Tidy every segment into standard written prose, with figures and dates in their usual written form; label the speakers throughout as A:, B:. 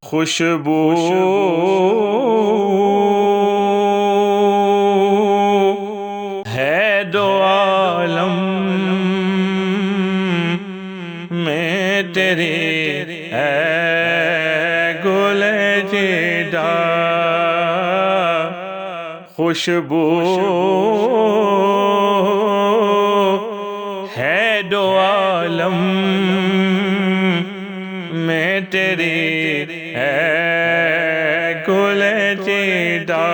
A: خوشبو ہے دو عالم میں تیری اے گل جیدہ خوشبو ہے دو عالم میں تیری اے گل جیدہ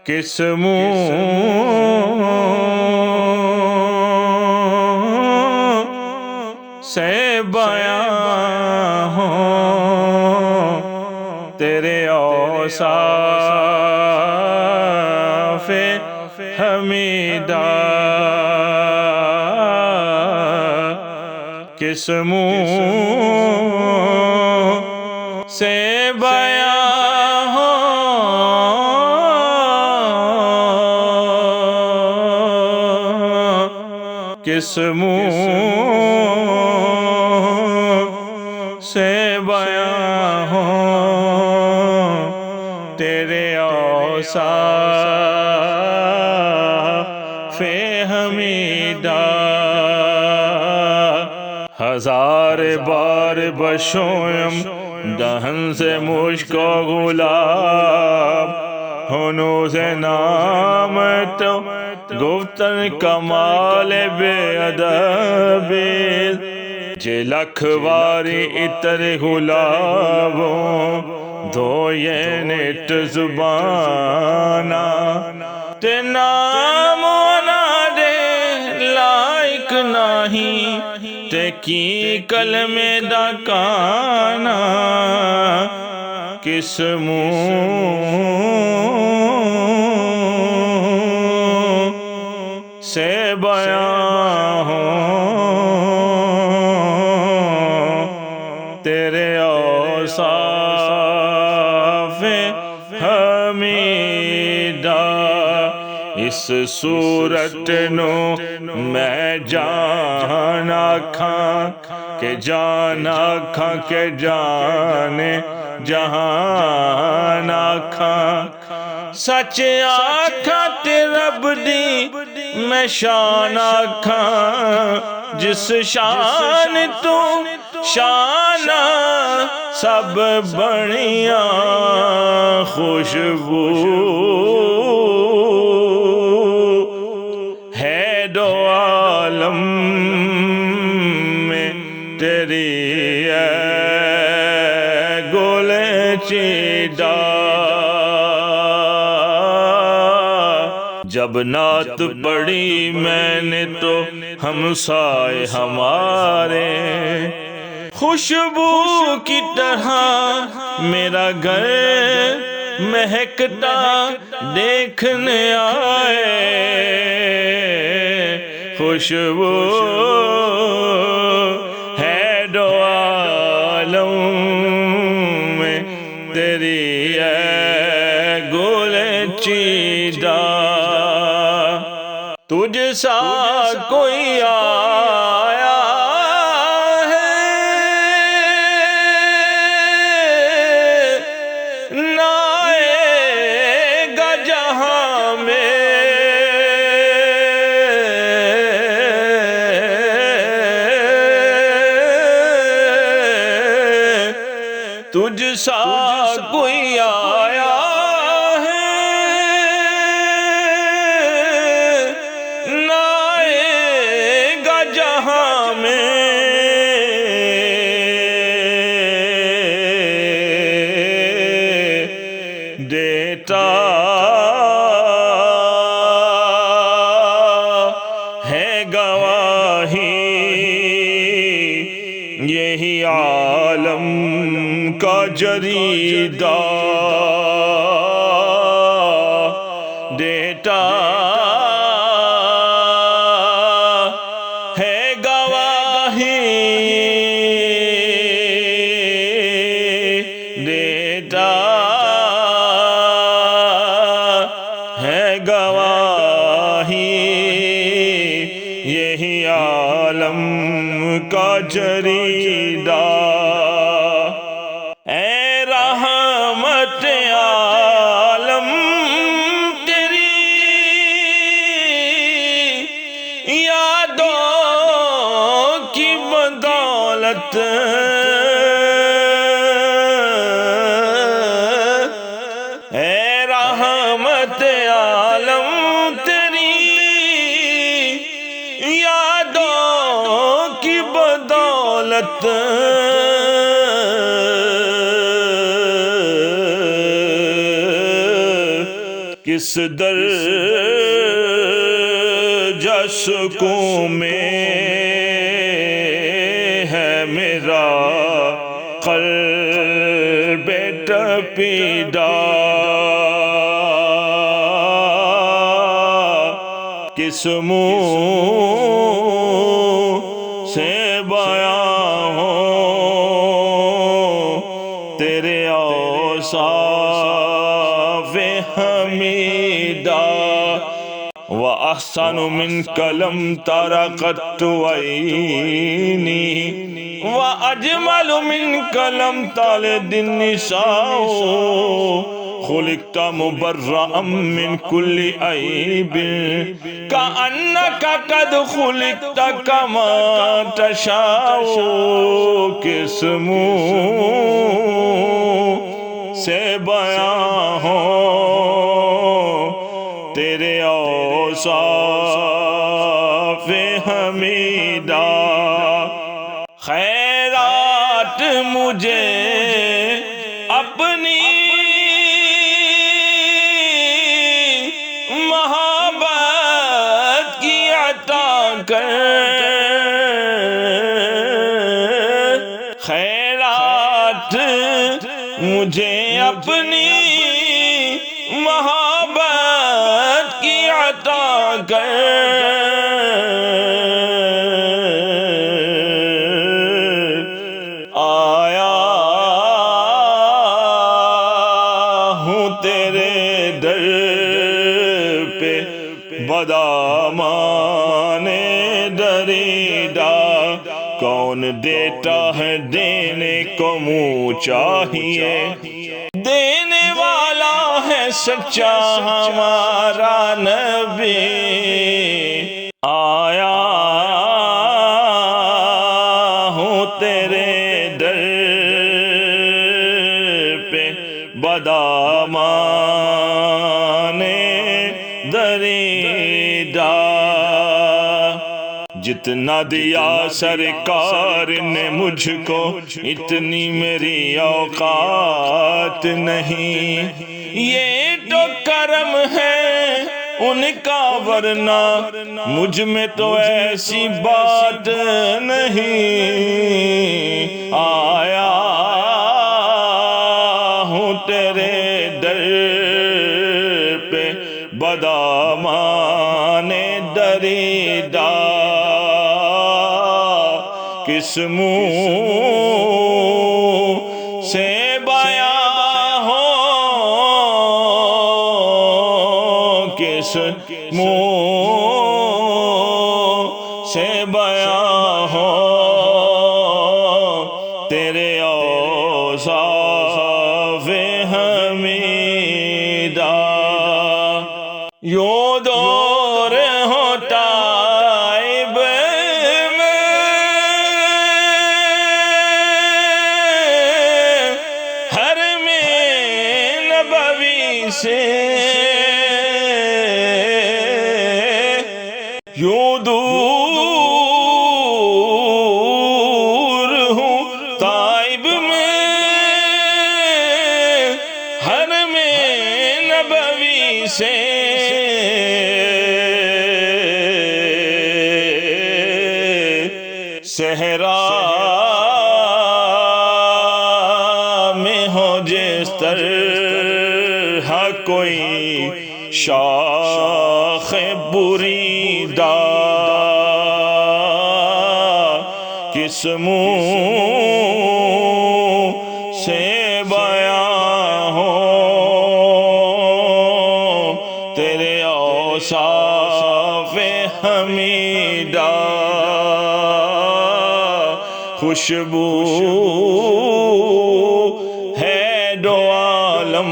A: کس منہ سے بیاں ہوں تیرے اوصاف حمیدہ کس منہ سے بیاں ہوں کس منہ سے بیاں ہوں تیرے اوصاف حمیدہ ہزار بار بشویم دہن سے مشک و گلاب ہنوز نام تو گفتن کمال بے ادبی جے لکھ واری اتر گلابوں دو یہ نٹ زبانا تے نام نا دے لائق نہیں تے کی کلم دا کانا کس منہ سے بیاں ہوں تیرے اوصاف حمیدہ اس صورت نو میں جان آکھاں کہ جان آکھاں کہ جان جہان آکھاں سچ آکھاں تے رب دی میں شان آکھاں جس شان تو شان سب بڑیاں خوشبو ہے دو عالم میں تیری اے گل چیدہ جب نعت پڑھی میں نے تو ہمسائے ہمارے خوشبو کی طرح میرا گھر مہکتا دیکھنے آئے خوشبو ہے دو عالم میں تیری اے گل چیدہ تجھ سا کوئی آیا ہے نہ آئے گا جہاں میں تجھ سا کوئی آیا دیتا ہے گواہی یہی عالم کا جریدہ دیتا ہے گواہی کا جریدہ، اے رحمت عالم تیری یادوں کی بدولت، اے رحمت عالم تیری یادوں کی بدولت، کس درجہ سکون میں ہے میرا قلب تپیدہ، کس منہ سے بیاں ہوں تیرے اوصاف حمیدہ، وَأَحْسَنُ مِنْكَ لَمْ تَرَ قَطُّ عَيْنِي وَأَجْمَلُ مِنْكَ لَمْ تَلِدِ النِّسَاءُ، خُلِقْتَ مُبَرَّأً مِنْ كُلِّ عَيْبٍ كَأَنَّكَ قَدْ خُلِقْتَ كَمَا تَشَاءُ، کس منہ سے بیاں ہوں تیرے اوصاف حمیدہ، خیرات مجھے اپنی محبت کی عطا کر، خیرات مجھے اپنی محبت کی عطا کر، آیا ہوں تیرے در پہ بدامان دریدہ، کون دیتا ہے دینے کو منہ چاہیے، دینے والا ہے سچا ہمارا نبی، آیا ہوں تیرے در پہ بدامان دریدہ، جتنا دیا سرکار نے مجھ کو اتنی میری اوقات نہیں، یہ تو کرم ہے ان کا ورنہ مجھ میں تو ایسی بات نہیں، آیا ہوں تیرے در پہ بدامان دریدہ، کس منہ سے بیاں ہوں، کس منہ سے بیاں ہوں تیرے اوصاف حمیدہ، یوں دور ہوتا سے، یوں دور ہوں طائب میں حرم نبوی سے، صحرا میں ہو جس طرح کوئی شاخ بریدہ، کس منہ سے بیاں ہوں تیرے اوصاف حمیدہ، خوشبو ہے دو عالم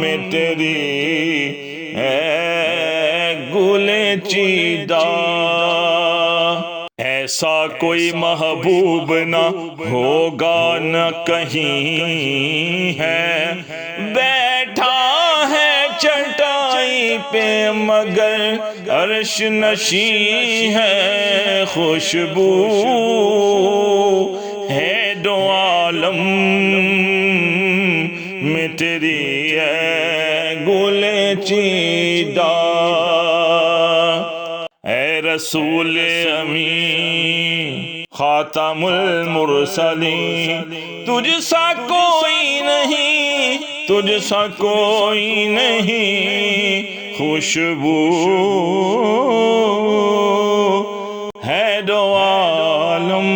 A: میں تیری ہے گل چیدہ ایسا کوئی محبوب نہ ہوگا نہ کہیں ہے بیٹھا ہے چٹائی پہ مگر عرش نشیں ہے خوشبو ہے دو عالم میں تیری ہے گل چیدہ اے رسول امین خاتم المرسلین تجھ سا کوئی نہیں تجھ سا کوئی نہیں خوشبو ہے دو عالم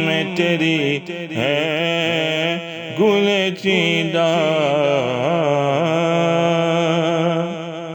A: میں تیری ہے گل چیدہ